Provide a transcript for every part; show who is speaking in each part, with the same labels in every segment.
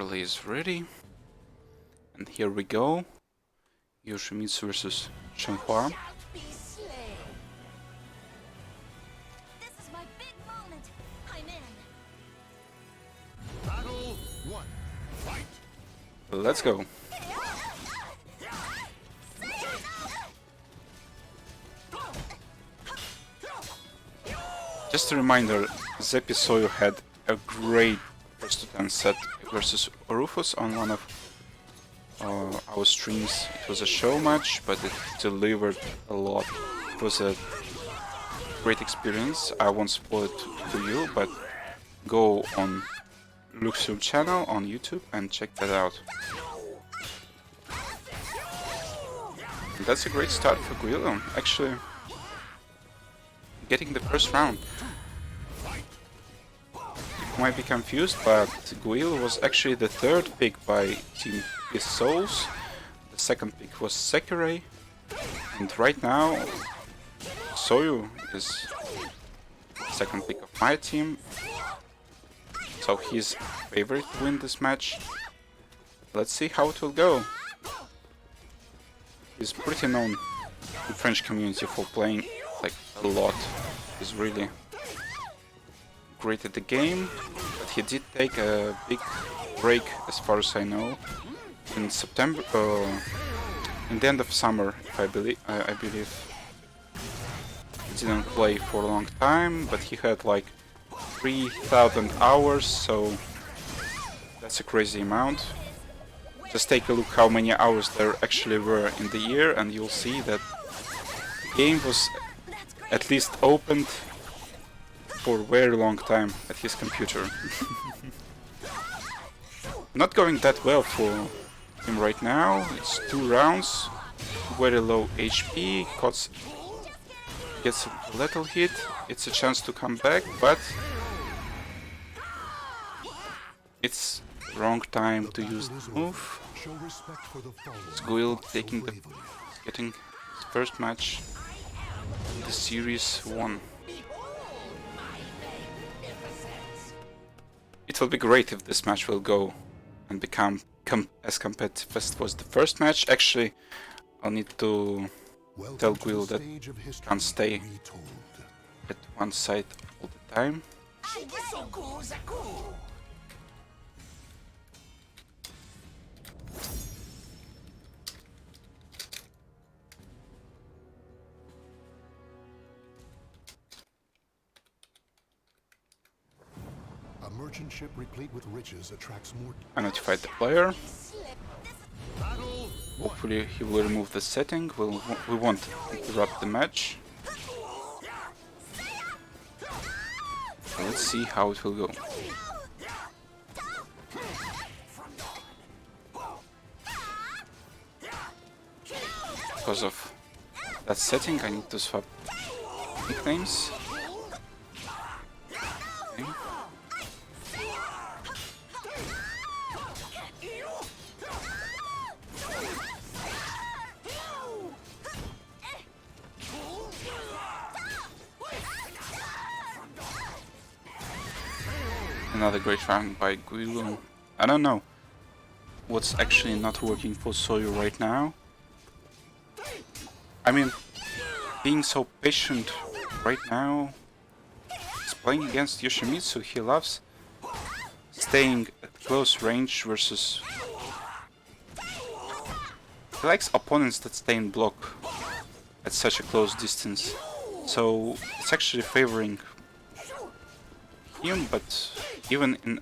Speaker 1: Melee is ready. And here we go. Yoshimitsu versus Shenhua. Let's go. Just a reminder, ZappySoyou had a great first to 10 set versus Rufus on one of our streams. It was a show match, but it delivered a lot. It was a great experience. I won't spoil it to you, but go on Luxio channel on YouTube and check that out. And that's a great start for Guilu, actually getting the first round. You might be confused, but Guilu was actually the third pick by Team His Souls. The second pick was Sakurai, and right now Soyou is second pick of my team. So he's favorite to win this match. Let's see how it will go. He's pretty known in the French community for playing like a lot. He's really great at the game, but he did take a big break, as far as I know, in September, in the end of summer, if I believe. He didn't play for a long time, but he had like 3,000 hours, so that's a crazy amount. Just take a look how many hours there actually were in the year, and you'll see that the game was at least opened for a very long time at his computer. Not going that well for him right now. It's 2 rounds, very low HP, gets a little hit, it's a chance to come back, but it's wrong time to use the move. It's Guilu getting his first match in the series 1. It will be great if this match will go and become as competitive as it was the first match. Actually, I'll need to tell Guilu that he can't stay at one side all the time.
Speaker 2: A merchant ship replete with riches attracts more.
Speaker 1: I notified the player. Hopefully he will remove the setting. We won't interrupt the match. So let's see how it will go. Because of that setting, I need to swap nicknames. Okay. Another great round by Guilu. I don't know what's actually not working for Soyou right now. I mean, being so patient right now. He's playing against Yoshimitsu. He loves staying at close range versus... He likes opponents that stay in block at such a close distance. So it's actually favoring him, but even in...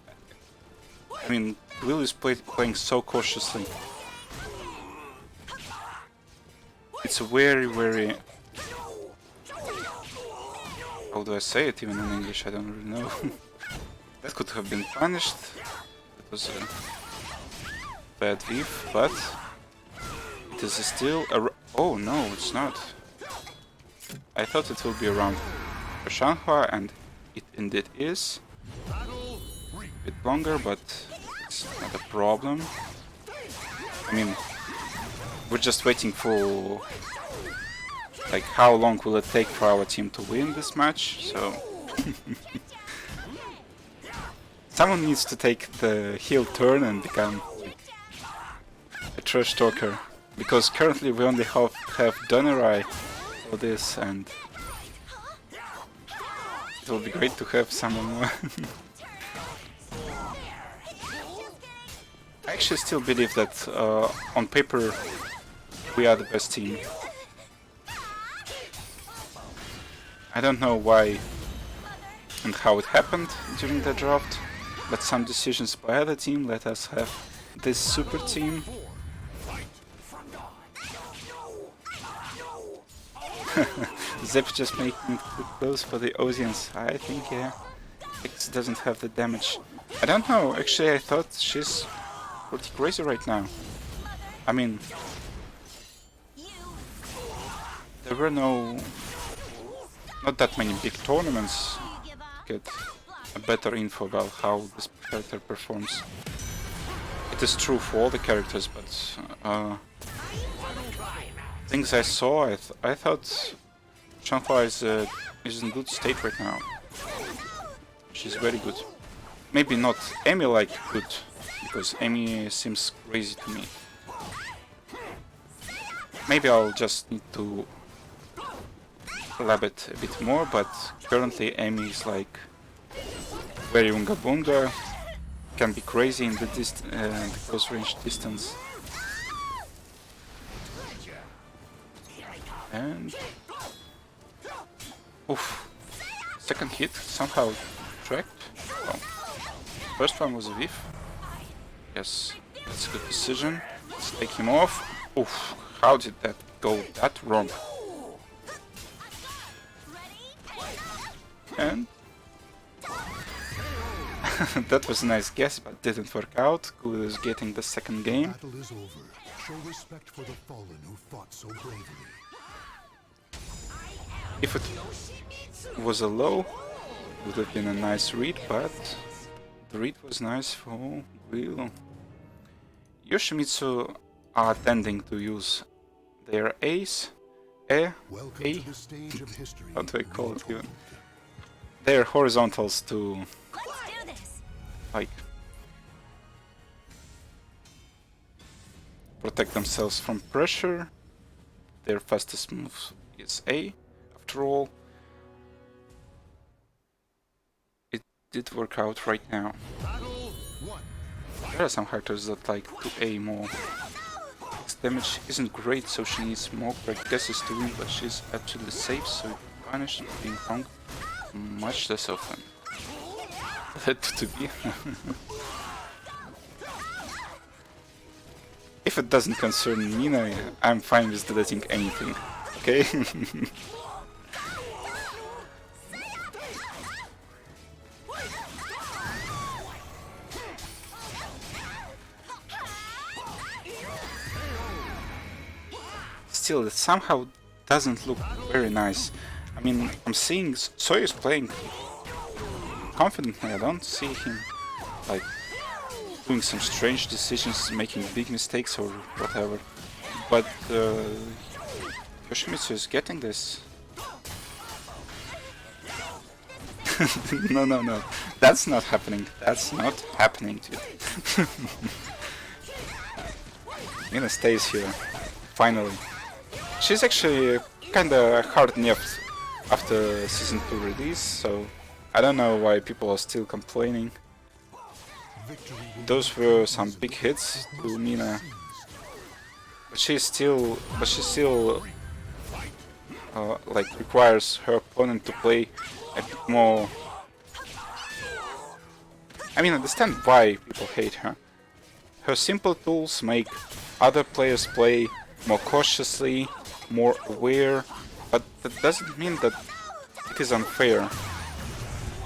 Speaker 1: I mean, Guilu is playing so cautiously. It's a very... How do I say it even in English? I don't really know. That could have been punished. It was a bad whiff, but it is still a... Oh no, it's not. I thought it would be around for Shenhua, and it indeed is. A bit longer, but it's not a problem. I mean, we're just waiting for... Like, how long will it take for our team to win this match, so... Someone needs to take the heel turn and become a trash talker. Because currently we only have Donerai for this, and it will be great to have someone more. I actually still believe that on paper we are the best team. I don't know why and how it happened during the draft, but some decisions by other team let us have this super team. Zip just making it too close for the audience. I think, yeah, X doesn't have the damage. I don't know, actually I thought she's pretty crazy right now. I mean, there were not that many big tournaments to get a better info about how this character performs. It is true for all the characters, but things I saw, I thought Changhua is in good state right now. She's very good. Maybe not Amy like good, because Amy seems crazy to me. Maybe I'll just need to lab it a bit more, but currently Amy is like very unga bunga, can be crazy in the close range distance. And oof, second hit somehow tracked. Oh. First one was a whiff. Yes, that's a good decision. Let's take him off. Oof, how did that go that wrong? And that was a nice guess, but didn't work out. Guilu is getting the second game.
Speaker 2: Battle is over. Show respect for the fallen who fought so bravely.
Speaker 1: If it was a low, it would have been a nice read, but the read was nice for Guilu. Yoshimitsu are tending to use their A's,
Speaker 2: Welcome
Speaker 1: A,
Speaker 2: to the stage of history.
Speaker 1: how do I call it even? Their horizontals to like protect themselves from pressure. Their fastest move is A. After all, it did work out right now. There are some characters that like to A more. Its damage isn't great, so she needs more correct guesses to win, but she's actually safe, so punished for being wrong much less often. That to be. If it doesn't concern Nina, I'm fine with deleting anything, okay? Still, it somehow doesn't look very nice. I mean, I'm seeing Soyou is playing confidently. I don't see him like doing some strange decisions, making big mistakes or whatever. But Yoshimitsu is getting this. No. That's not happening. That's not happening, dude. Mina stays here. Finally. She's actually kinda hard nerfed after season 2 release, so I don't know why people are still complaining. Those were some big hits to Mina, but she still like requires her opponent to play a bit more. I mean, I understand why people hate her. Her simple tools make other players play more cautiously, more aware, but that doesn't mean that it is unfair.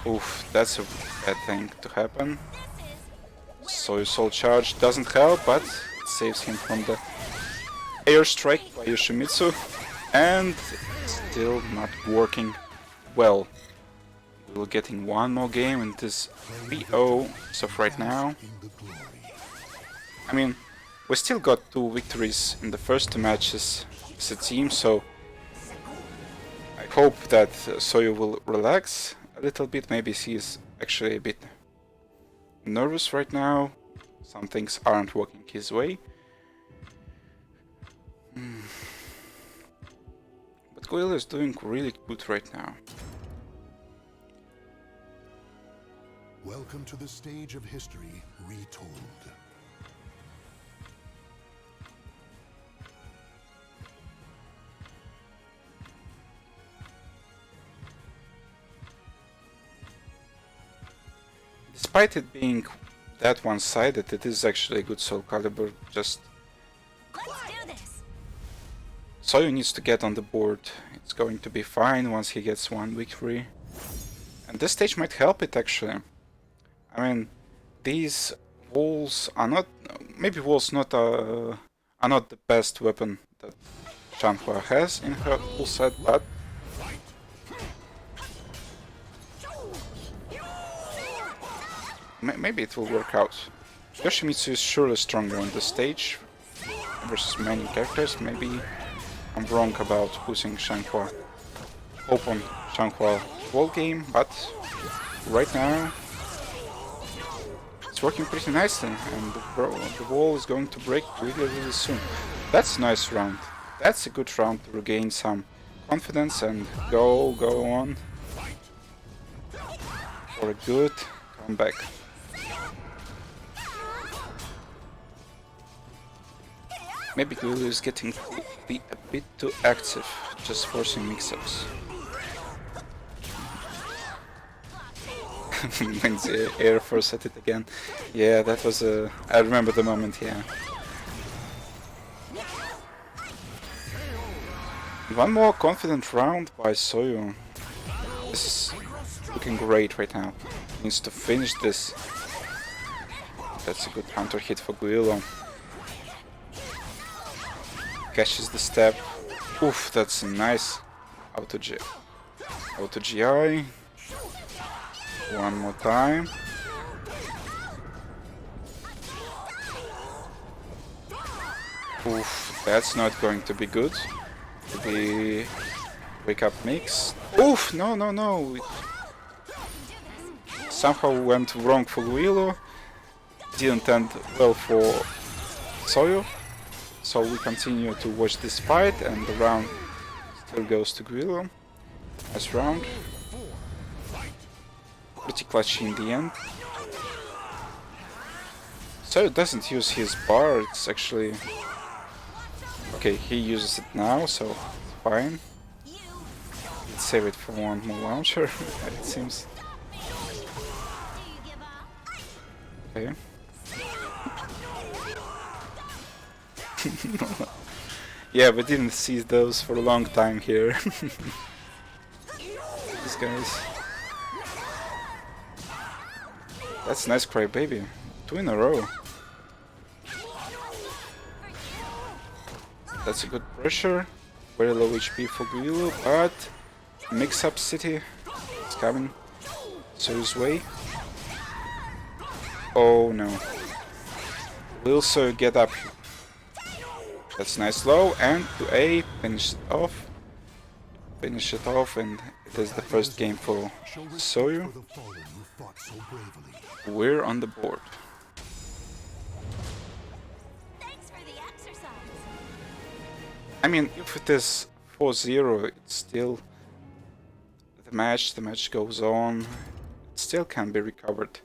Speaker 1: Oof, that's a bad thing to happen. So Soul Charge doesn't help, but it saves him from the airstrike by Yoshimitsu, and still not working well. We're getting one more game and it is 3-0 as of right now. I mean, we still got 2 victories in the first 2 matches as a team, so I hope that Soyou will relax a little bit. Maybe he is actually a bit nervous right now. Some things aren't working his way. But Guilu is doing really good right now.
Speaker 2: Welcome to the stage of history retold.
Speaker 1: Despite it being that one-sided, it is actually a good Soul Calibur. Just
Speaker 3: Let's do this.
Speaker 1: Soyou needs to get on the board. It's going to be fine once he gets one victory. And this stage might help it actually. I mean, these walls are not... maybe walls not are not the best weapon that Changhua has in her full set, but maybe it will work out. Yoshimitsu is surely stronger on the stage versus many characters. Maybe I'm wrong about pushing Changhua, open Changhua wall game, but right now it's working pretty nicely, and the wall is going to break really soon. That's a nice round. That's a good round to regain some confidence and go on for a good comeback. Maybe Guilu is getting to be a bit too active, just forcing mix-ups. When the Air Force at it again. Yeah, that was a... I remember the moment, yeah. One more confident round by Soyou. This is looking great right now. Needs to finish this. That's a good counter hit for Guilu. Catches the step. Oof, that's a nice auto GI. One more time. Oof, that's not going to be good. The wake up mix. Oof, no. It somehow went wrong for Guilu. Didn't end well for Soyou. So we continue to watch this fight, and the round still goes to Guilu. Nice round. Pretty clutchy in the end. So it doesn't use his bar, it's actually... okay, he uses it now, so it's fine. Let's save it for one more launcher, it seems. Okay. Yeah, we didn't see those for a long time here. These guys. That's nice crybaby. 2 in a row. That's a good pressure. Very low HP for Guilu, but mix-up city is coming Soyou's way. Oh no. Will Soyou get up? That's nice low, and to A, finish it off. Finish it off, and it is the first game for Soyou. We're on the board.
Speaker 3: Thanks for the exercise.
Speaker 1: I mean, if it is 4-0, it's still the match goes on. It still can be recovered.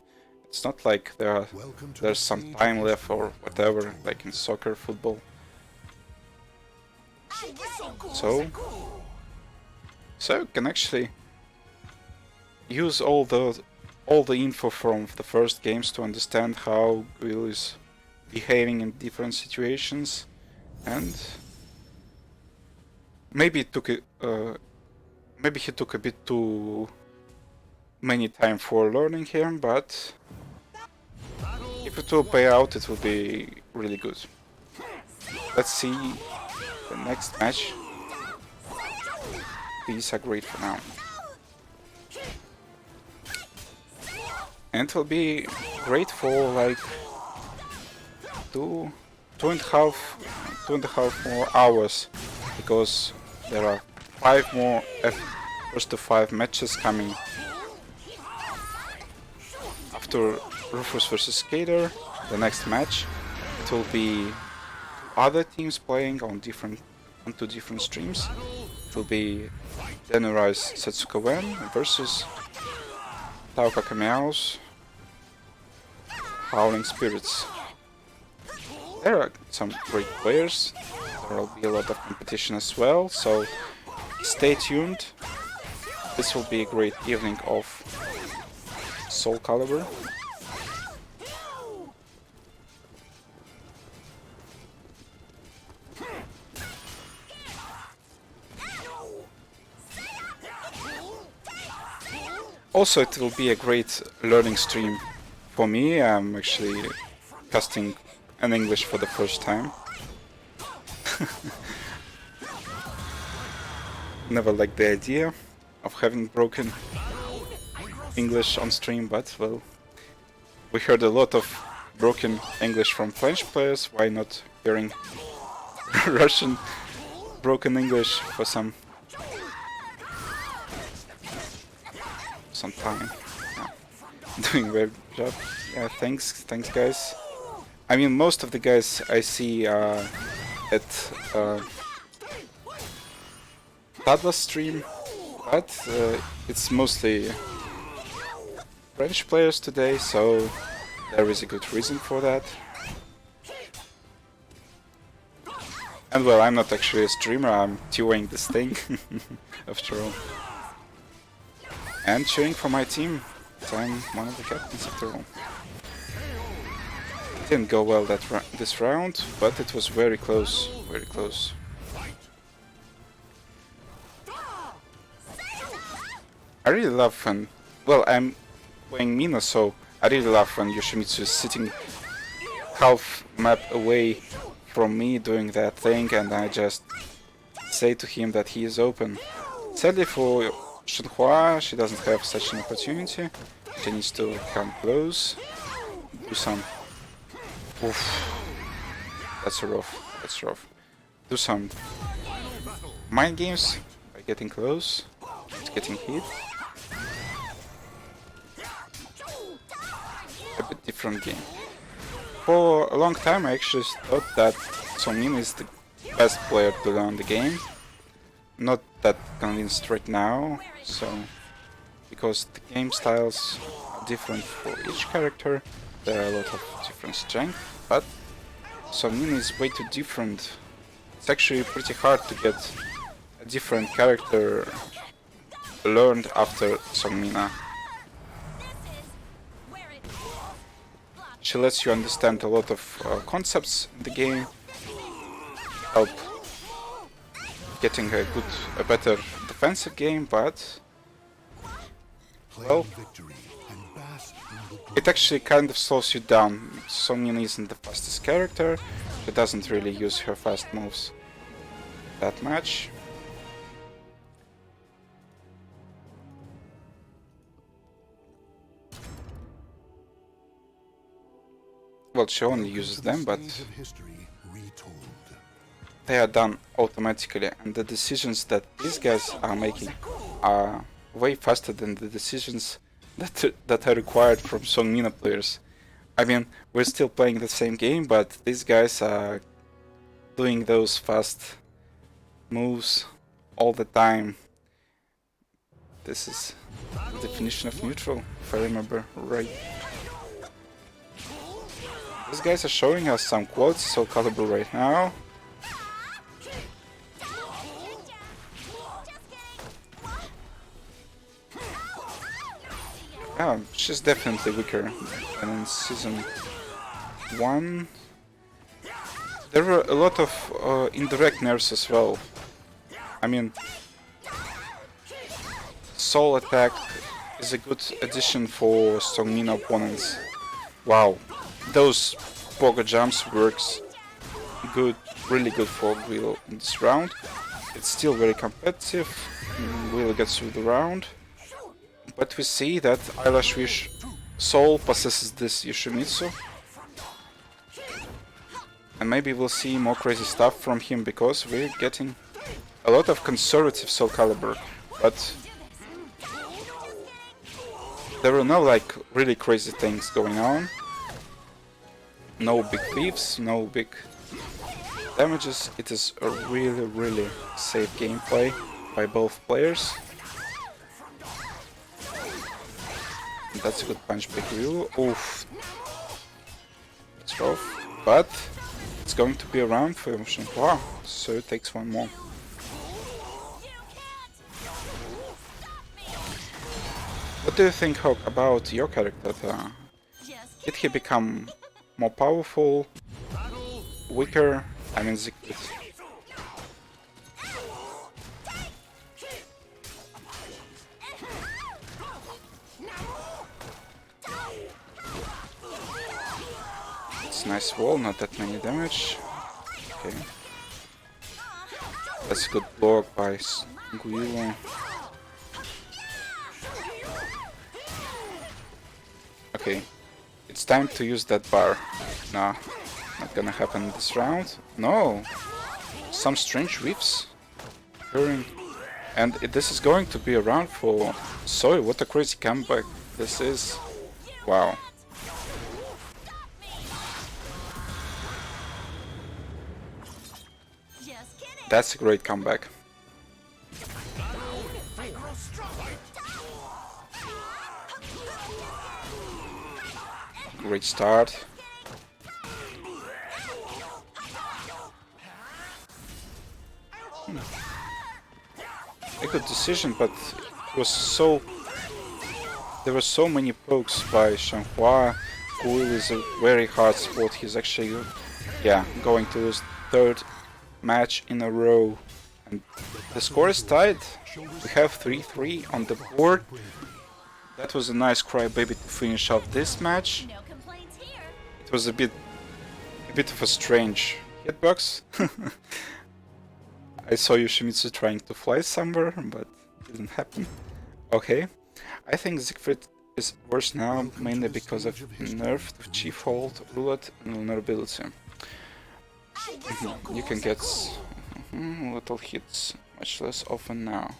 Speaker 1: It's not like there's some time left or whatever, like in soccer, football. So you can actually use all the info from the first games to understand how Guilu is behaving in different situations, and maybe it took maybe he took a bit too many time for learning him, but if it will pay out, it will be really good. Let's see the next match. These are great for now. And it will be great for like two and a half more hours, because there are 5 more first to 5 matches coming after Rufus versus Skater, the next match. It will be other teams playing on two different streams. It will be Denurize Setsuka Wen versus Taoka Kameao's Howling Spirits. There are some great players. There will be a lot of competition as well, so stay tuned. This will be a great evening of Soul Calibur. Also, it will be a great learning stream for me. I'm actually casting in English for the first time. Never liked the idea of having broken English on stream, but well, we heard a lot of broken English from French players. Why not hearing Russian broken English for some time? Yeah. Doing a very good job. Yeah, thanks guys. I mean, most of the guys I see at Tadla's stream, but it's mostly French players today, so there is a good reason for that. And well, I'm not actually a streamer, I'm duoing this thing, after all. And cheering for my team, so I'm one of the captains after all. Didn't go well this round, but it was very close, very close. I really love when, well, I'm playing Mina, so I really love when Yoshimitsu is sitting half map away from me doing that thing, and I just say to him that he is open. Sadly for Shinhua, she doesn't have such an opportunity. She needs to come close, do some... Oof. That's rough. Do some mind games by getting close, getting hit. A bit different game. For a long time I actually thought that Songmin is the best player to learn the game. Not that convinced right now, so because the game styles are different for each character, there are a lot of different strength, but Songmin is way too different. It's actually pretty hard to get a different character learned after Songmina. She lets you understand a lot of concepts in the game, help getting a better defensive game, but well, it actually kind of slows you down. Songmin isn't the fastest character, she doesn't really use her fast moves that much. Well, she only uses them, but they are done automatically, and the decisions that these guys are making are way faster than the decisions that are required from Songmina players. I mean, we're still playing the same game, but these guys are doing those fast moves all the time. This is the definition of neutral, if I remember right. These guys are showing us some quality Soul Calibur right now. Yeah, she's definitely weaker than in Season 1. There were a lot of indirect nerfs as well. I mean, Soul Attack is a good addition for Songmina opponents. Wow, those pogo jumps works good, really good for Guilu in this round. It's still very competitive. Guilu gets through the round. But we see that Eyelash Wish Soul possesses this Yoshimitsu. And maybe we'll see more crazy stuff from him, because we're getting a lot of conservative Soul Calibur. But there were no like really crazy things going on. No big beefs, no big damages. It is a really safe gameplay by both players. That's a good punch by Guilu. Oof. It's rough. But it's going to be a round for Shenhua, so it takes one more. What do you think, Hawk, about your character? Did he become more powerful, weaker? I mean, Siegfried. It's a nice wall, not that many damage. Okay. That's a good block by Guilu. Okay, it's time to use that bar. Nah, not gonna happen this round. No! Some strange whiffs occurring. And this is going to be a round for Soy. What a crazy comeback this is. Wow. That's a great comeback. Great start. A good decision, but it was so... There were so many pokes by Shenhua. Guilu is a very hard spot. He's actually, yeah, going to lose third match in a row. And the score is tied. We have 3-3 on the board. That was a nice crybaby to finish off this match. It was a bit of a strange hitbox. I saw Yoshimitsu trying to fly somewhere, but it didn't happen. Okay, I think Siegfried is worse now, mainly because of nerf to Chief Hold, Roulette, and vulnerability. You can get little hits much less often now.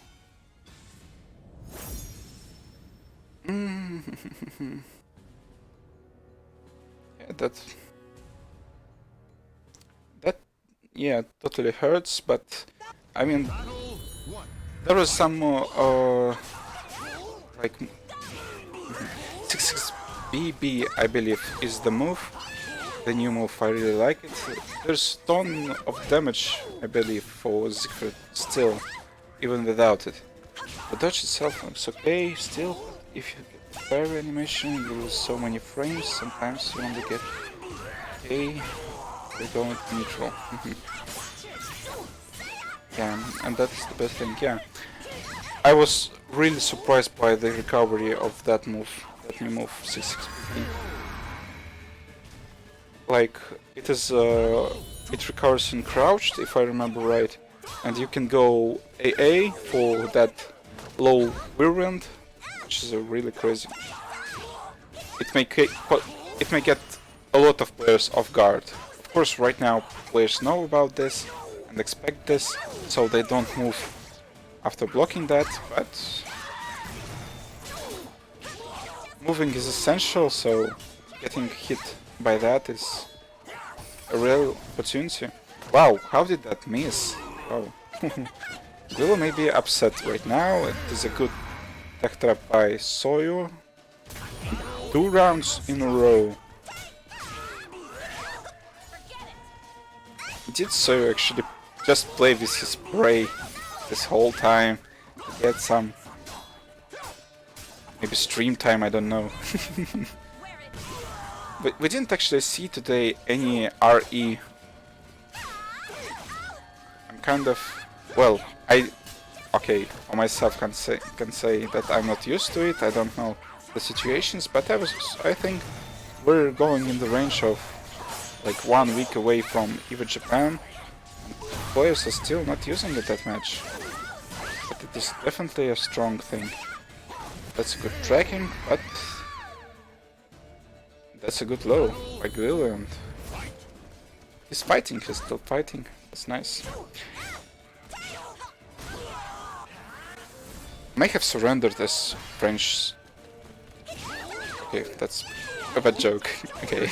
Speaker 1: Yeah, that yeah, totally hurts, but I mean, there was some like 6-6 BB, I believe, is the move. The new move, I really like it. There's ton of damage, I believe, for Siegfried still, even without it. The dodge itself looks okay, still, if you get parry animation, you lose so many frames, sometimes you only get okay, they're going to neutral. Yeah, and that's the best thing, yeah. I was really surprised by the recovery of that move, that new move, 6-6 BB. Like, it is, it recovers in crouched, if I remember right, and you can go AA for that low whirlwind, which is a really crazy. It may get a lot of players off guard. Of course, right now players know about this and expect this, so they don't move after blocking that, but moving is essential, so getting hit by that is a real opportunity. Wow, how did that miss? Oh. Guilu may be upset right now. It is a good tech trap by Soyou. 2 rounds in a row. Did Soyou actually just play with his prey this whole time to get some maybe stream time, I don't know. But we didn't actually see today any RE. I'm kind of, well, okay, for myself can say that I'm not used to it. I don't know the situations, but I think we're going in the range of like 1 week away from EVO Japan. Players are still not using it that much, but it is definitely a strong thing. That's good tracking, but that's a good low by Guilu, and he's fighting, he's still fighting. That's nice. May have surrendered as French Okay, that's a bad joke. Okay.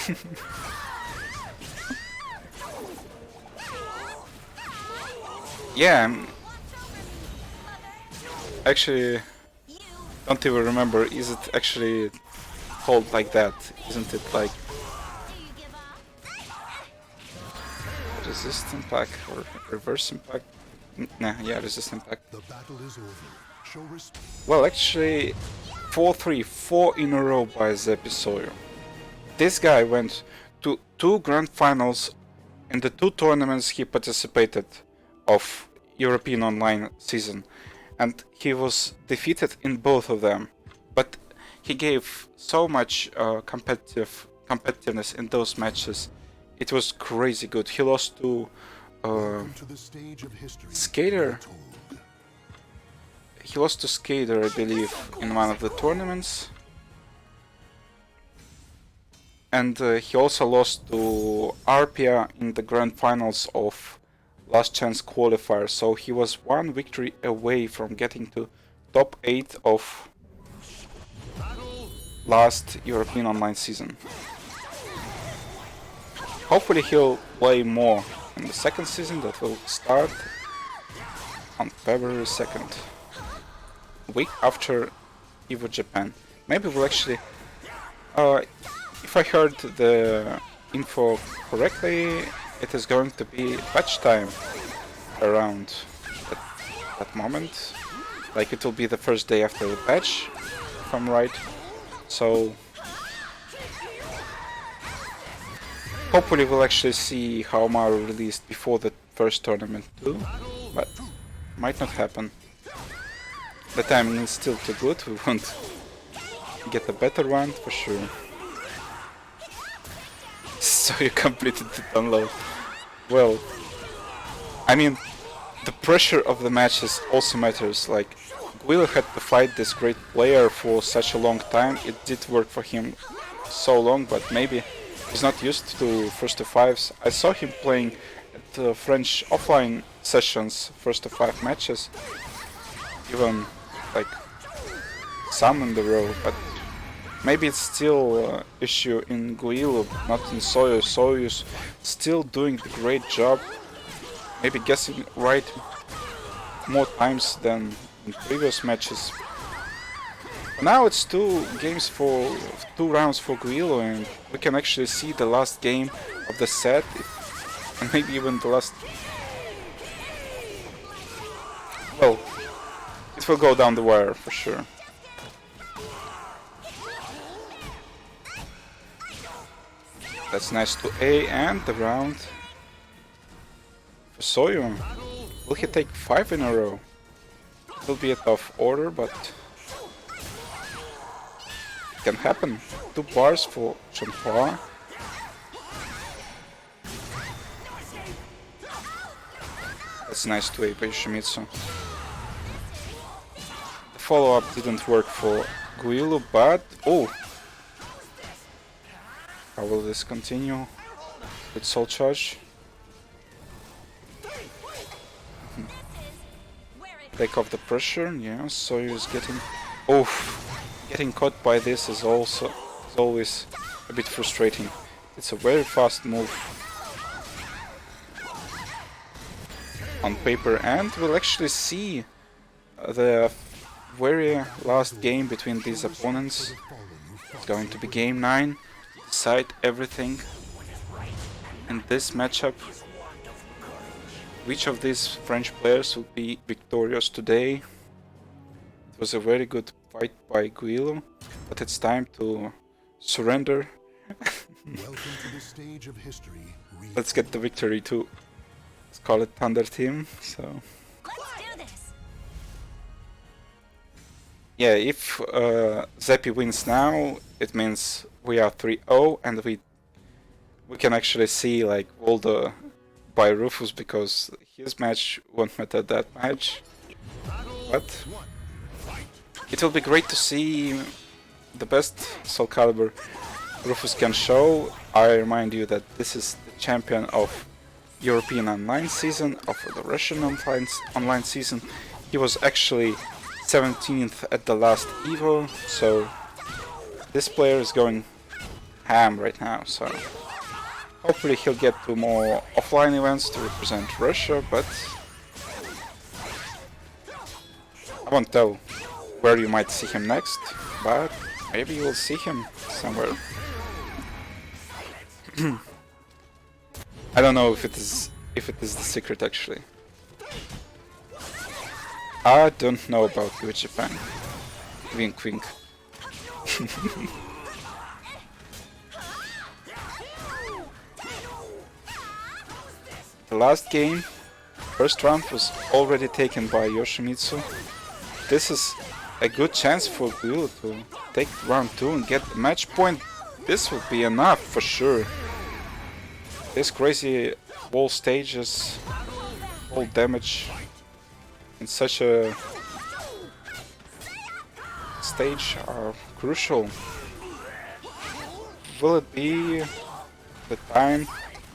Speaker 1: Yeah, actually,
Speaker 3: You
Speaker 1: don't even remember. Is it actually called like that? Isn't it like
Speaker 3: do you give up?
Speaker 1: resist impact or reverse impact? Nah, yeah, resist impact.
Speaker 2: The battle is over. Show respect.
Speaker 1: Well, actually, 4-3, 4 in a row by ZappySoyou. This guy went to 2 grand finals in the 2 tournaments he participated of European Online season, and he was defeated in both of them. But he gave so much competitiveness in those matches. It was crazy good. He lost to
Speaker 2: Welcome to the stage of history.
Speaker 1: Skater.
Speaker 2: Told.
Speaker 1: He lost to Skater, I believe, in one of the tournaments. And he also lost to Arpia in the grand finals of Last Chance qualifier. So he was 1 victory away from getting to top 8 of last European Online season. Hopefully he'll play more in the second season that will start on February 2nd. Week after Evo Japan. Maybe we'll actually... if I heard the info correctly, it is going to be patch time around that moment. Like it will be the first day after the patch, if I'm right. So... hopefully we'll actually see how Maru released before the first tournament too, but might not happen. The timing is still too good, we won't get a better one for sure. So you completed the download. Well, I mean, the pressure of the matches also matters. Like, Guilu had to fight this great player for such a long time. It did work for him so long, but maybe he's not used to first to fives. I saw him playing at French offline sessions, first to 5 matches, even like some in the row, but maybe it's still issue in Guilu, not in Soyou. Soyou's still doing the great job, maybe guessing right more times than in previous matches. Now it's 2 games for 2 rounds for Guilu, and we can actually see the last game of the set, and maybe even the last. Well, it will go down the wire for sure. That's nice to A, and the round for Soyou. Will he take 5 in a row? It will be a tough order, but it can happen. 2 bars for Chanpa. That's nice to A by Shimizu. The follow-up didn't work for Guilu, but oh! How will this continue with Soul Charge? Take off the pressure, yeah, Soyou is getting... oh, getting caught by this is always a bit frustrating. It's a very fast move on paper, and we'll actually see the very last game between these opponents. It's going to be game 9. Decide everything in this matchup. Which of these French players will be victorious today? It was a very good fight by Guilu, but it's time to surrender.
Speaker 2: Welcome to the stage of history.
Speaker 1: Let's get the victory to Scarlet Thunder team. So
Speaker 3: Let's do this.
Speaker 1: yeah, if Zappy wins now, it means we are 3-0, and we can actually see like Voldo by Rufus, because his match won't matter that much. But it will be great to see the best Soul Calibur Rufus can show. I remind you that this is the champion of European Online season, of the Russian online season. He was actually 17th at the last Evo, so this player is going ham right now, so hopefully he'll get to more offline events to represent Russia, but I won't tell where you might see him next, but maybe you will see him somewhere. I don't know if it is the secret actually. I don't know about you, Japan. Wink wink. The last game, first round was already taken by Yoshimitsu. This is a good chance for Guilu to take round 2 and get the match point. This will be enough for sure. This crazy wall stages, wall damage in such a stage are crucial. Will it be the time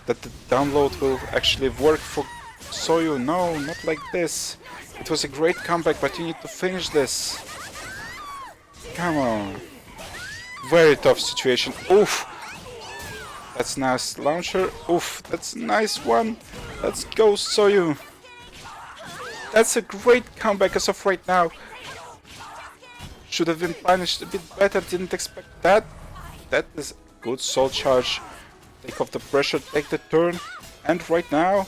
Speaker 1: that the download will actually work for Soyou? No, not like this. It was a great comeback, but you need to finish this. Come on. Very tough situation. Oof. That's nice launcher. Oof, that's a nice one. Let's go, Soyou. That's a great comeback as of right now. Should have been punished a bit better. Didn't expect that. That is good soul charge. Take off the pressure, take the turn. And right now,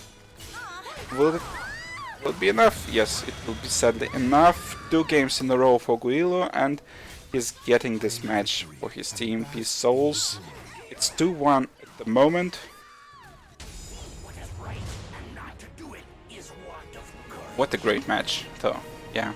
Speaker 1: will it be enough? Yes, it will be sadly enough. 2 games in a row for Guilu, and he's getting this match for his team, Peace Souls. It's 2-1 at the moment. What a great match, though. Yeah.